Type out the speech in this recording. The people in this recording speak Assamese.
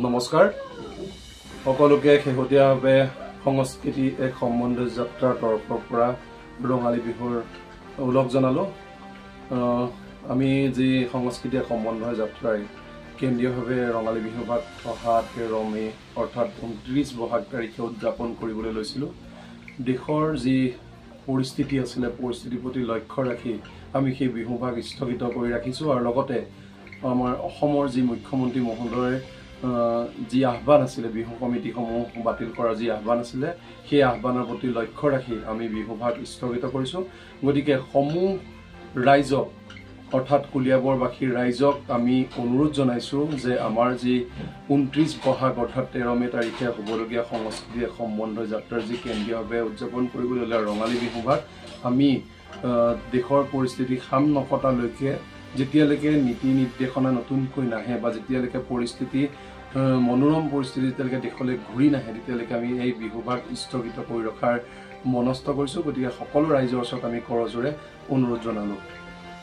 নমস্কাৰ সকলোকে শেহতীয়াভাৱে সংস্কৃতি এক সম্বন্ধ যাত্ৰাৰ তৰফৰ পৰা ৰঙালী বিহুৰ উলগ জনালো। আমি যি সংস্কৃতি এক সম্বন্ধ যাত্ৰাই কেন্দ্ৰীয়ভাৱে ৰঙালী বিহু ভাগ অহা 13 মে অৰ্থাৎ 29 বহাগ তাৰিখে উদযাপন কৰিবলৈ লৈছিলোঁ। দেশৰ যি পৰিস্থিতি আছিলে পৰিস্থিতিৰ প্ৰতি লক্ষ্য ৰাখি আমি সেই বিহু ভাগ স্থগিত কৰি ৰাখিছোঁ আৰু লগতে আমাৰ অসমৰ যি মুখ্যমন্ত্ৰী মহোদয় যি আহ্বান আছিলে বিহু কমিটিসমূহ বাতিল কৰাৰ যি আহ্বান আছিলে সেই আহ্বানৰ প্ৰতি লক্ষ্য ৰাখি আমি বিহু ভাগ স্থগিত কৰিছোঁ। গতিকে সমূহ ৰাইজক অৰ্থাৎ কলিয়াবৰবাসীৰ ৰাইজক আমি অনুৰোধ জনাইছোঁ যে আমাৰ যি 29 বহাগ অৰ্থাৎ 13 মে তাৰিখে হ'বলগীয়া সংস্কৃতি এক সম্বন্ধ যাত্ৰাৰ যি কেন্দ্ৰীয়ভাৱে উদযাপন কৰিবলৈ ৰঙালী বিহু ভাগ আমি দেশৰ পৰিস্থিতি সাম নকটালৈকে যেতিয়ালৈকে নীতি নিৰ্দেশনা নতুনকৈ নাহে বা যেতিয়ালৈকে পৰিস্থিতি মনোৰম পৰিস্থিতি যেতিয়ালৈকে দেশলৈ ঘূৰি নাহে তেতিয়ালৈকে আমি এই বিহু ভাগ স্থগিত কৰি ৰখাৰ মনস্থ কৰিছোঁ। গতিকে সকলো ৰাইজৰ ওচৰত আমি কৰজোৰে অনুৰোধ জনালোঁ।